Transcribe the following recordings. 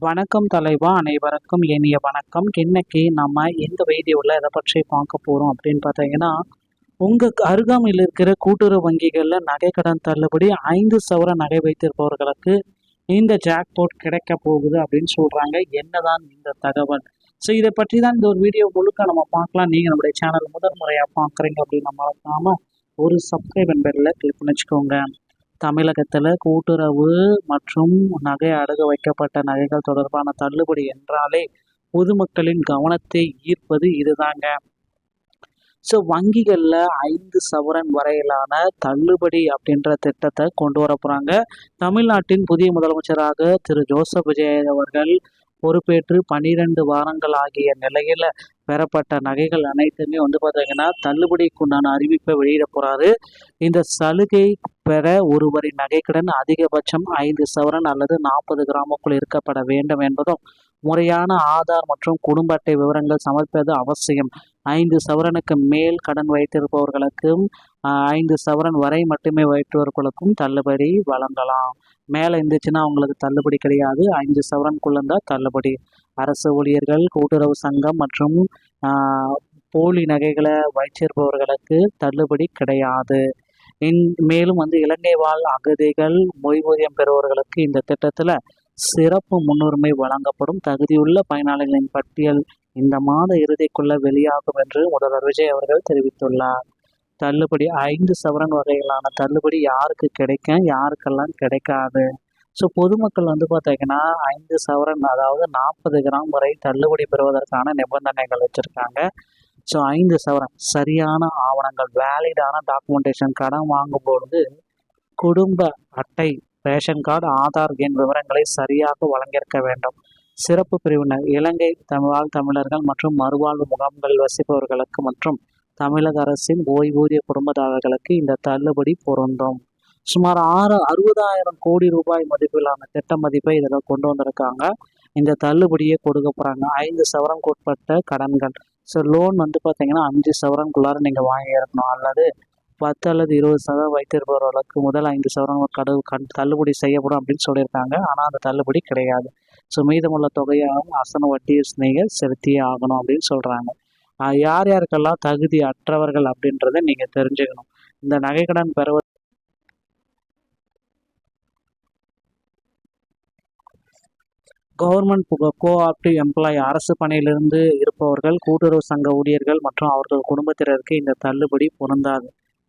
வணக்கம் தலைவா, அனைவருக்கும் இனிய வணக்கம். இன்னைக்கு நம்ம இந்த வீடியோவில் எதை பற்றி பார்க்க போகிறோம் அப்படின்னு பார்த்தீங்கன்னா, உங்கள் அருகாமையில் இருக்கிற கூட்டுறவு வங்கிகளில் நகை கடன் தள்ளுபடி 5 சவர நகை வைத்திருப்பவர்களுக்கு இந்த ஜாக்பாட் கிடைக்க போகுது அப்படின்னு சொல்கிறாங்க. என்னதான் இந்த தகவல்? ஸோ இதை பற்றி தான் இந்த ஒரு வீடியோ முழுக்க நம்ம பார்க்கலாம். நீங்கள் நம்முடைய சேனல் முதல் முறையாக பார்க்குறீங்க அப்படின்னு மறக்காமல் ஒரு சப்ஸ்கிரைப் பெல்ல கிளிக் பண்ணி வச்சுக்கோங்க. தமிழகத்தில் கூட்டுறவு மற்றும் நகை அடகு வைக்கப்பட்ட நகைகள் தொடர்பான தள்ளுபடி என்றாலே பொதுமக்களின் கவனத்தை ஈர்ப்பது இதுதாங்க. ஸோ வங்கிகளில் 5 சவரன் வரையிலான தள்ளுபடி அப்படின்ற திட்டத்தை கொண்டு வர போகிறாங்க. தமிழ்நாட்டின் புதிய முதலமைச்சராக திரு ஜோசப் விஜய் அவர்கள் பொறுப்பேற்று 12 வாரங்கள் ஆகிய நிலையில் பெறப்பட்ட நகைகள் அனைத்துமே பார்த்தீங்கன்னா தள்ளுபடிக்குண்டான அறிவிப்பை வெளியிட போகிறாரு. இந்த சலுகை பெற ஒருவரின் நகைக்கடன் அதிகபட்சம் 5 சவரன் அல்லது 40 கிராமுக்குள் இருக்கப்பட வேண்டும் என்பதும், முறையான ஆதார் மற்றும் குடும்ப அட்டை விவரங்கள் சமர்ப்பது அவசியம். 5 சவரனுக்கு மேல் கடன் வைத்திருப்பவர்களுக்கும் 5 சவரன் வரை மட்டுமே வைத்தவர்களுக்கும் தள்ளுபடி வழங்கலாம். மேலே இருந்துச்சுன்னா அவங்களுக்கு தள்ளுபடி கிடையாது. 5 சவரனுக்குள்ளதான் தள்ளுபடி. அரசு ஊழியர்கள், கூட்டுறவு சங்கம் மற்றும் போலி நகைகளை வைச்சிருப்பவர்களுக்கு தள்ளுபடி கிடையாது. மேலும் இலங்கை வாழ் அகதிகள், ஓய்வூதியம் பெறுபவர்களுக்கு இந்த திட்டத்தில் சிறப்பு முன்னுரிமை வழங்கப்படும். தகுதியுள்ள பயனாளிகளின் பட்டியல் இந்த மாத இறுதிக்குள்ள வெளியாகும் என்று முதல்வர் விஜய் அவர்கள் தெரிவித்துள்ளார். தள்ளுபடி 5 சவரன் வகையிலான தள்ளுபடி யாருக்கு கிடைக்கும், யாருக்கெல்லாம் கிடைக்காது? ஸோ பொதுமக்கள் பார்த்தீங்கன்னா 5 சவரன் அதாவது 40 கிராம் வரை தள்ளுபடி பெறுவதற்கான நிபந்தனைகள் வச்சுருக்காங்க. ஸோ 5 சவரன் சரியான ஆவணங்கள், வேலிடான டாக்குமெண்டேஷன். கடன் வாங்கும்பொழுது குடும்ப அட்டை, ரேஷன் கார்டு, ஆதார் எண் விவரங்களை சரியாக வழங்கியிருக்க வேண்டும். சிறப்பு பிரிவினர், இலங்கை தமிழர்கள் மற்றும் மறுவாழ்வு முகாம்களில் வசிப்பவர்களுக்கு மற்றும் தமிழக அரசின் ஓய்வூதிய குடும்பதாரர்களுக்கு இந்த தள்ளுபடி பொருந்தும். சுமார் 60,000 கோடி ரூபாய் மதிப்பிலான திட்ட மதிப்பை இதில் கொண்டு வந்திருக்காங்க. இந்த தள்ளுபடியை கொடுக்க போகிறாங்க. 5 சவரனுக்கு உட்பட்ட கடன்கள். ஸோ லோன் பார்த்தீங்கன்னா 5 சவரனுக்குள்ளார நீங்கள் வாங்கியிருக்கணும், அல்லது 10 அல்லது 20 சவரன் வைத்திருப்பவர்களுக்கு முதல் 5 சவரன் தள்ளுபடி செய்யப்படும் அப்படின்னு சொல்லியிருக்காங்க. ஆனால் அந்த தள்ளுபடி கிடையாது. ஸோ மீதமுள்ள தொகையாகவும் அசன வட்டி நீங்கள் செலுத்தியே ஆகணும் அப்படின்னு சொல்கிறாங்க. யார் யாருக்கெல்லாம் தகுதி அற்றவர்கள் அப்படின்றத நீங்கள் தெரிஞ்சுக்கணும். இந்த நகைக்கடன் பெறுவது கவர்மெண்ட் கோஆப்டிவ் எம்ப்ளாயி, அரசு பணியிலிருந்து இருப்பவர்கள், கூட்டுறவு சங்க ஊழியர்கள் மற்றும் அவர்கள் குடும்பத்தினருக்கு இந்த தள்ளுபடி பொருந்தாது.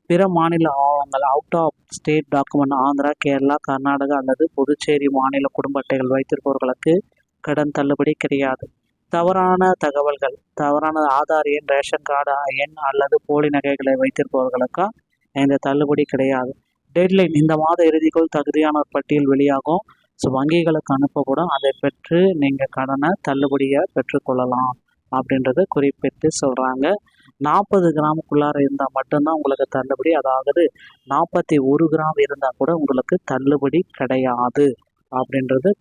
பிற மாநில ஆவணங்கள், out of state document, Andhra, Kerala, Karnataka அல்லது புதுச்சேரி மாநில குடும்ப அட்டைகள் வைத்திருப்பவர்களுக்கு கடன் தள்ளுபடி கிடையாது. தவறான தகவல்கள், தவறான ஆதார் எண், ரேஷன் கார்டு எண் அல்லது போலி நகைகளை வைத்திருப்பவர்களுக்கு இந்த தள்ளுபடி கிடையாது. டெட்லைன் இந்த மாத இறுதிக்குள் தகுதியான பட்டியல் வெளியாகும். ஸோ வங்கிகளுக்கு அனுப்பக்கூடும். அதை பெற்று நீங்கள் கடனை தள்ளுபடியை பெற்றுக்கொள்ளலாம் அப்படின்றத குறிப்பிட்டு சொல்கிறாங்க. 40 கிராமுக்குள்ளார இருந்தால் மட்டும்தான் உங்களுக்கு தள்ளுபடி. அதாவது 41 கிராம் இருந்தால் கூட உங்களுக்கு தள்ளுபடி கிடையாது அப்படின்றது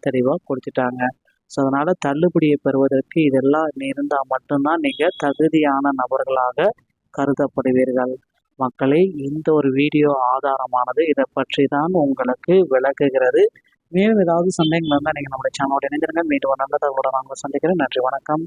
தெளிவாக கொடுத்துட்டாங்க. ஸோ அதனால் தள்ளுபடியை பெறுவதற்கு இதெல்லாம் இருந்தால் மட்டும்தான் நீங்கள் தகுதியான நபர்களாக கருதப்படுவீர்கள். மக்களை, இந்த ஒரு வீடியோ ஆதாரமானது இதை பற்றி தான் உங்களுக்கு விளக்குகிறது. மேலும் ஏதாவது சந்தேகங்கள் இருந்தால் நீங்கள் நம்முடைய சேனலோட இணைந்திருங்க. மீண்டும் நல்ல தகவலோட நாங்கள் சந்திக்கிறேன். நன்றி, வணக்கம்.